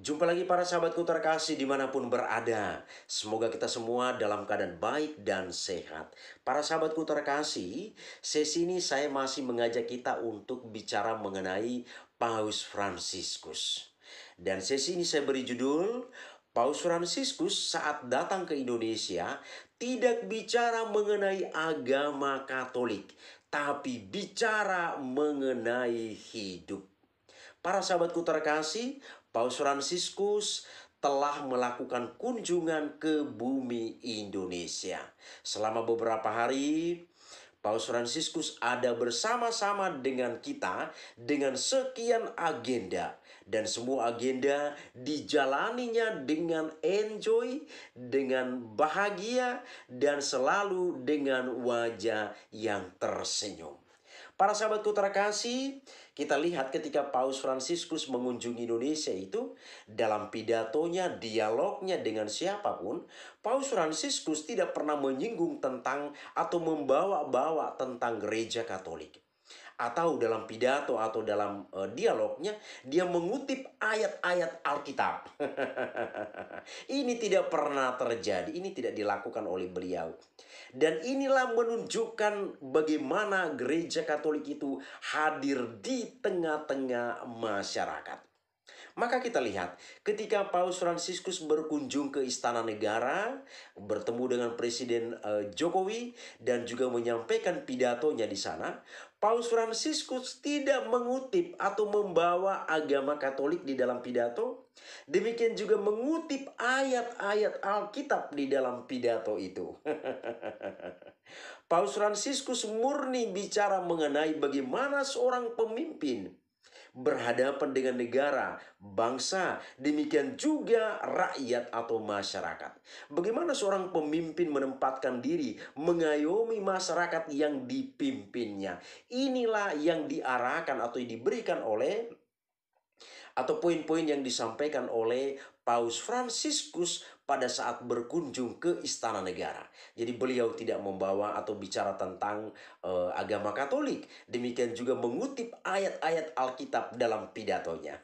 Jumpa lagi para sahabatku terkasih dimanapun berada. Semoga kita semua dalam keadaan baik dan sehat. Para sahabatku terkasih, sesi ini saya masih mengajak kita untuk bicara mengenai Paus Fransiskus. Dan sesi ini saya beri judul, Paus Fransiskus saat datang ke Indonesia tidak bicara mengenai agama Katolik, tapi bicara mengenai hidup. Para sahabatku terkasih, Paus Fransiskus telah melakukan kunjungan ke bumi Indonesia. Selama beberapa hari, Paus Fransiskus ada bersama-sama dengan kita dengan sekian agenda. Dan semua agenda dijalaninya dengan enjoy, dengan bahagia, dan selalu dengan wajah yang tersenyum. Para sahabatku terkasih, kita lihat ketika Paus Fransiskus mengunjungi Indonesia itu, dalam pidatonya, dialognya dengan siapapun, Paus Fransiskus tidak pernah menyinggung tentang atau membawa-bawa tentang gereja Katolik. Atau dalam pidato atau dalam dialognya, dia mengutip ayat-ayat Alkitab. Ini tidak pernah terjadi, ini tidak dilakukan oleh beliau. Dan inilah menunjukkan bagaimana gereja Katolik itu hadir di tengah-tengah masyarakat. Maka kita lihat ketika Paus Fransiskus berkunjung ke Istana Negara, bertemu dengan Presiden Jokowi dan juga menyampaikan pidatonya di sana, Paus Fransiskus tidak mengutip atau membawa agama Katolik di dalam pidato. Demikian juga mengutip ayat-ayat Alkitab di dalam pidato itu. Paus Fransiskus murni bicara mengenai bagaimana seorang pemimpin berhadapan dengan negara, bangsa, demikian juga rakyat atau masyarakat. Bagaimana seorang pemimpin menempatkan diri, mengayomi masyarakat yang dipimpinnya. Inilah yang diarahkan atau diberikan oleh atau poin-poin yang disampaikan oleh Paus Fransiskus pada saat berkunjung ke Istana Negara. Jadi beliau tidak membawa atau bicara tentang agama Katolik. Demikian juga mengutip ayat-ayat Alkitab dalam pidatonya.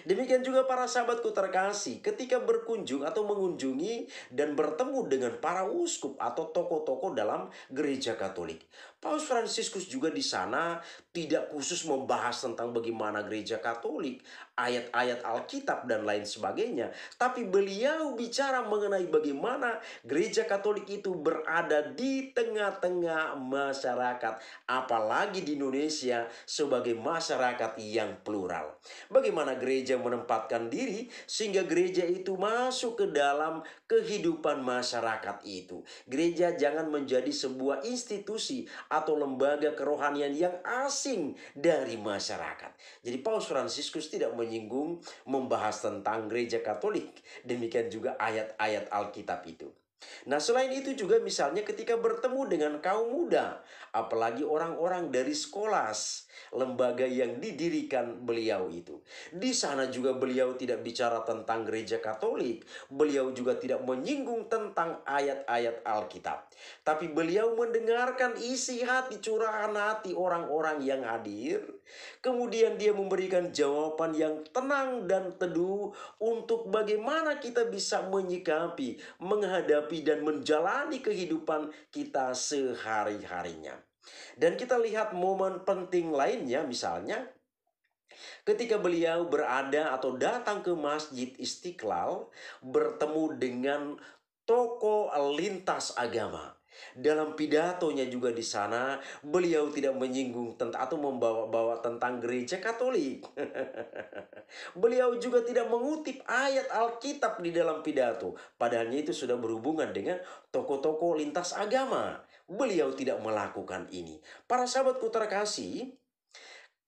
Demikian juga para sahabatku terkasih, ketika berkunjung atau mengunjungi dan bertemu dengan para uskup atau tokoh-tokoh dalam gereja Katolik. Paus Fransiskus juga di sana tidak khusus membahas tentang bagaimana gereja Katolik, ayat-ayat Alkitab dan lain sebagainya, tapi beliau bicara mengenai bagaimana gereja Katolik itu berada di tengah-tengah masyarakat, apalagi di Indonesia sebagai masyarakat yang plural. Bagaimana gereja menempatkan diri sehingga gereja itu masuk ke dalam kehidupan masyarakat itu. Gereja jangan menjadi sebuah institusi atau lembaga kerohanian yang asing dari masyarakat. Jadi Paus Fransiskus tidak menyinggung membahas tentang gereja Katolik. Demikian juga ayat-ayat Alkitab itu. Nah, selain itu juga misalnya ketika bertemu dengan kaum muda, apalagi orang-orang dari sekolah, lembaga yang didirikan beliau itu. Di sana juga beliau tidak bicara tentang gereja Katolik, beliau juga tidak menyinggung tentang ayat-ayat Alkitab. Tapi beliau mendengarkan isi hati, curahan hati orang-orang yang hadir. Kemudian dia memberikan jawaban yang tenang dan teduh untuk bagaimana kita bisa menyikapi, menghadapi dan menjalani kehidupan kita sehari-harinya. Dan kita lihat momen penting lainnya, misalnya ketika beliau berada atau datang ke Masjid Istiqlal bertemu dengan tokoh lintas agama. Dalam pidatonya juga di sana beliau tidak menyinggung tentang atau membawa-bawa tentang gereja Katolik. Beliau juga tidak mengutip ayat Alkitab di dalam pidato, padahalnya itu sudah berhubungan dengan tokoh-tokoh lintas agama. Beliau tidak melakukan ini. Para sahabatku terkasih,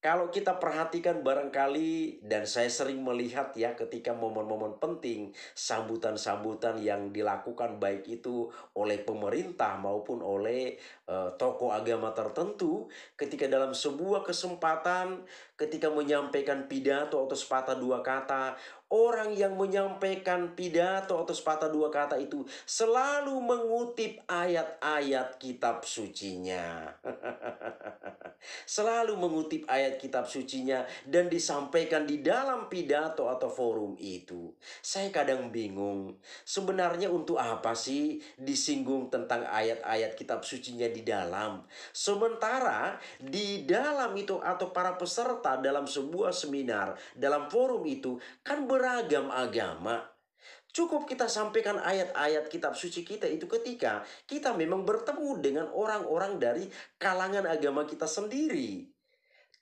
kalau kita perhatikan barangkali dan saya sering melihat ya ketika momen-momen penting, sambutan-sambutan yang dilakukan baik itu oleh pemerintah maupun oleh tokoh agama tertentu, ketika dalam sebuah kesempatan ketika menyampaikan pidato atau sepatah dua kata, Orang yang menyampaikan pidato atau sepatah dua kata itu selalu mengutip ayat-ayat kitab sucinya. Selalu mengutip ayat kitab sucinya dan disampaikan di dalam pidato atau forum itu. Saya kadang bingung, sebenarnya untuk apa sih disinggung tentang ayat-ayat kitab sucinya di dalam? Sementara di dalam itu atau para peserta dalam sebuah seminar, dalam forum itu kan beragam agama. Cukup kita sampaikan ayat-ayat kitab suci kita itu ketika kita memang bertemu dengan orang-orang dari kalangan agama kita sendiri.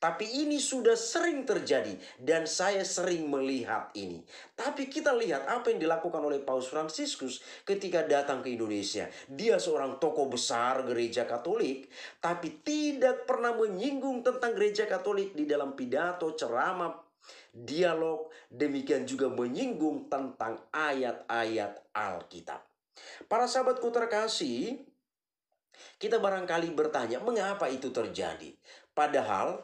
Tapi ini sudah sering terjadi dan saya sering melihat ini. Tapi kita lihat apa yang dilakukan oleh Paus Fransiskus ketika datang ke Indonesia. Dia seorang tokoh besar gereja Katolik, tapi tidak pernah menyinggung tentang gereja Katolik di dalam pidato, ceramah, dialog, demikian juga menyinggung tentang ayat-ayat Alkitab. Para sahabatku terkasih, kita barangkali bertanya, mengapa itu terjadi? Padahal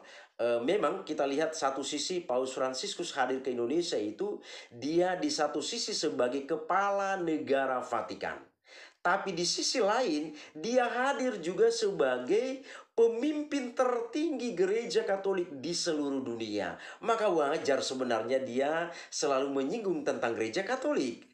memang kita lihat satu sisi Paus Fransiskus hadir ke Indonesia itu dia di satu sisi sebagai kepala negara Vatikan. Tapi di sisi lain dia hadir juga sebagai pemimpin tertinggi gereja Katolik di seluruh dunia. Maka wajar sebenarnya dia selalu menyinggung tentang gereja Katolik.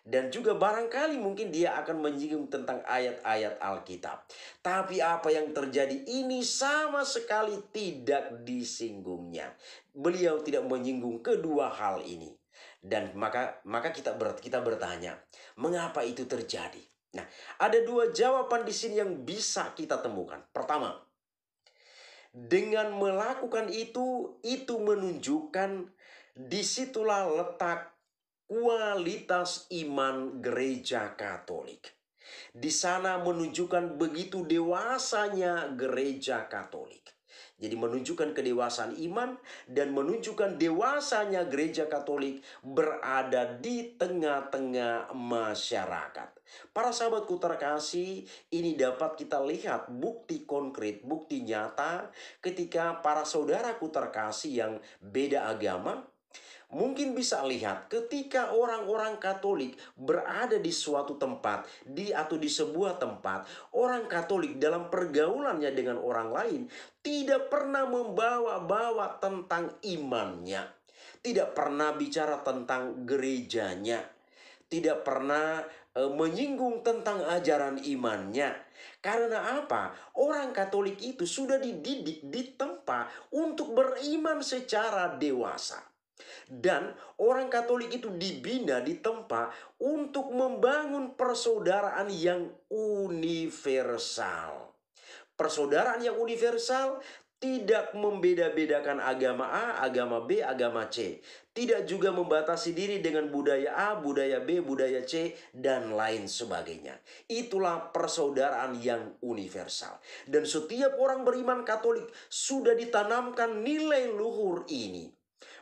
Dan juga barangkali mungkin dia akan menyinggung tentang ayat-ayat Alkitab. Tapi apa yang terjadi ini sama sekali tidak disinggungnya. Beliau tidak menyinggung kedua hal ini. Dan maka kita bertanya, mengapa itu terjadi? Nah, ada dua jawaban di sini yang bisa kita temukan. Pertama, dengan melakukan itu menunjukkan disitulah letak kualitas iman gereja Katolik. Di sana menunjukkan begitu dewasanya gereja Katolik. Jadi menunjukkan kedewasaan iman dan menunjukkan dewasanya gereja Katolik berada di tengah-tengah masyarakat. Para sahabatku terkasih, ini dapat kita lihat bukti konkret, bukti nyata ketika para saudaraku terkasih yang beda agama mungkin bisa lihat ketika orang-orang Katolik berada di suatu tempat atau di sebuah tempat, orang Katolik dalam pergaulannya dengan orang lain tidak pernah membawa-bawa tentang imannya, tidak pernah bicara tentang gerejanya, tidak pernah menyinggung tentang ajaran imannya. Karena apa? Orang Katolik itu sudah dididik, ditempa untuk beriman secara dewasa. Dan orang Katolik itu dibina, ditempa untuk membangun persaudaraan yang universal. Persaudaraan yang universal tidak membeda-bedakan agama A, agama B, agama C. Tidak juga membatasi diri dengan budaya A, budaya B, budaya C, dan lain sebagainya. Itulah persaudaraan yang universal. Dan setiap orang beriman Katolik sudah ditanamkan nilai luhur ini.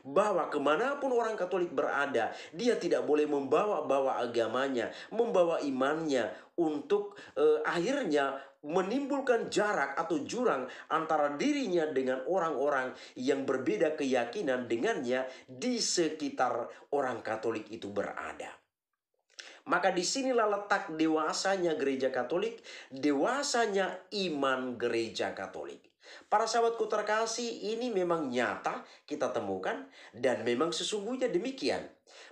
Bahwa kemanapun orang Katolik berada, dia tidak boleh membawa-bawa agamanya, membawa imannya untuk akhirnya menimbulkan jarak atau jurang antara dirinya dengan orang-orang yang berbeda keyakinan dengannya di sekitar orang Katolik itu berada. Maka disinilah letak dewasanya gereja Katolik, dewasanya iman gereja Katolik. Para sahabatku terkasih, ini memang nyata kita temukan dan memang sesungguhnya demikian.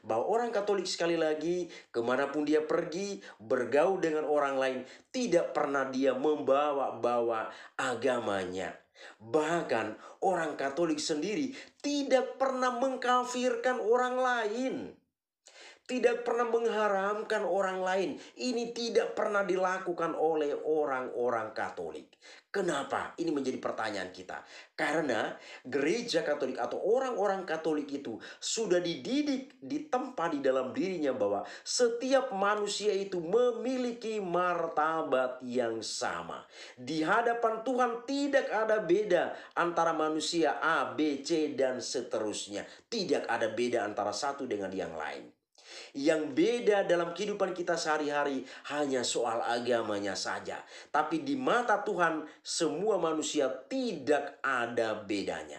Bahwa orang Katolik sekali lagi kemanapun dia pergi bergaul dengan orang lain tidak pernah dia membawa-bawa agamanya. Bahkan orang Katolik sendiri tidak pernah mengkafirkan orang lain. Tidak pernah mengharamkan orang lain. Ini tidak pernah dilakukan oleh orang-orang Katolik. Kenapa? Ini menjadi pertanyaan kita. Karena gereja Katolik atau orang-orang Katolik itu sudah dididik, ditempa di dalam dirinya bahwa setiap manusia itu memiliki martabat yang sama. Di hadapan Tuhan tidak ada beda antara manusia A, B, C, dan seterusnya. Tidak ada beda antara satu dengan yang lain. Yang beda dalam kehidupan kita sehari-hari hanya soal agamanya saja. Tapi di mata Tuhan semua manusia tidak ada bedanya.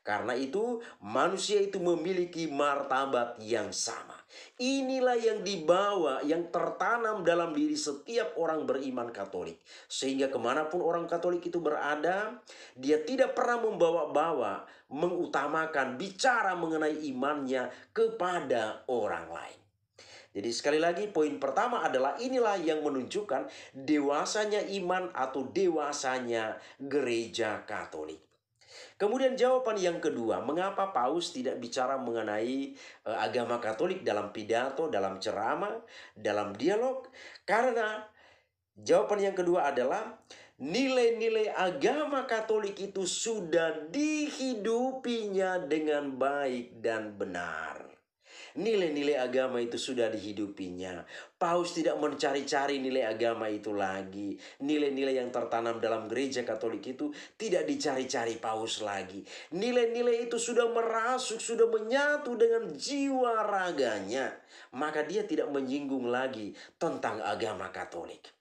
Karena itu, manusia itu memiliki martabat yang sama. Inilah yang dibawa, yang tertanam dalam diri setiap orang beriman Katolik. Sehingga kemanapun orang Katolik itu berada, dia tidak pernah membawa-bawa, mengutamakan, bicara mengenai imannya kepada orang lain. Jadi sekali lagi poin pertama adalah inilah yang menunjukkan dewasanya iman atau dewasanya gereja Katolik. Kemudian jawaban yang kedua, mengapa Paus tidak bicara mengenai agama Katolik dalam pidato, dalam ceramah, dalam dialog? Karena jawaban yang kedua adalah nilai-nilai agama Katolik itu sudah dihidupinya dengan baik dan benar. Nilai-nilai agama itu sudah dihidupinya. Paus tidak mencari-cari nilai agama itu lagi. Nilai-nilai yang tertanam dalam gereja Katolik itu tidak dicari-cari Paus lagi. Nilai-nilai itu sudah merasuk, sudah menyatu dengan jiwa raganya. Maka dia tidak menyinggung lagi tentang agama Katolik.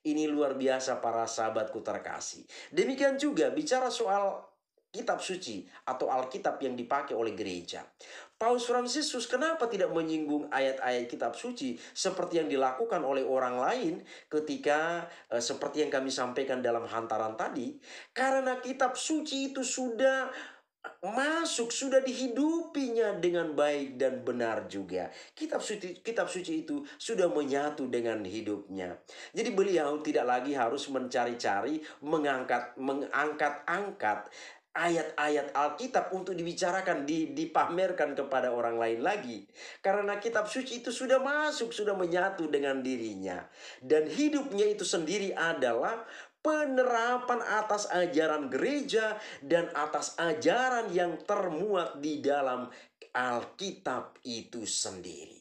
Ini luar biasa para sahabatku terkasih. Demikian juga bicara soal kitab suci atau Alkitab yang dipakai oleh gereja. Paus Fransiskus kenapa tidak menyinggung ayat-ayat kitab suci seperti yang dilakukan oleh orang lain ketika seperti yang kami sampaikan dalam hantaran tadi? Karena kitab suci itu sudah masuk, sudah dihidupinya dengan baik dan benar juga. Kitab suci itu sudah menyatu dengan hidupnya. Jadi beliau tidak lagi harus mencari-cari, mengangkat-angkat ayat-ayat Alkitab untuk dibicarakan, dipamerkan kepada orang lain lagi. Karena kitab suci itu sudah masuk, sudah menyatu dengan dirinya. Dan hidupnya itu sendiri adalah penerapan atas ajaran gereja dan atas ajaran yang termuat di dalam Alkitab itu sendiri.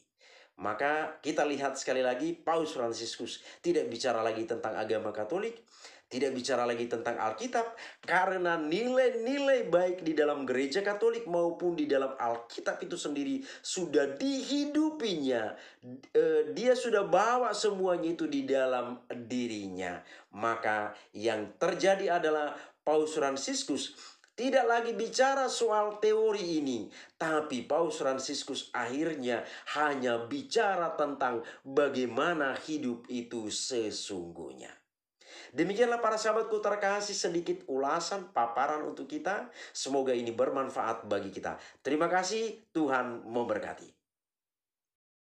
Maka kita lihat sekali lagi Paus Fransiskus tidak bicara lagi tentang agama Katolik, tidak bicara lagi tentang Alkitab, karena nilai-nilai baik di dalam gereja Katolik maupun di dalam Alkitab itu sendiri sudah dihidupinya. Dia sudah bawa semuanya itu di dalam dirinya. Maka yang terjadi adalah Paus Fransiskus tidak lagi bicara soal teori ini, tapi Paus Fransiskus akhirnya hanya bicara tentang bagaimana hidup itu sesungguhnya. Demikianlah para sahabatku terkasih, sedikit ulasan paparan untuk kita. Semoga ini bermanfaat bagi kita. Terima kasih, Tuhan memberkati.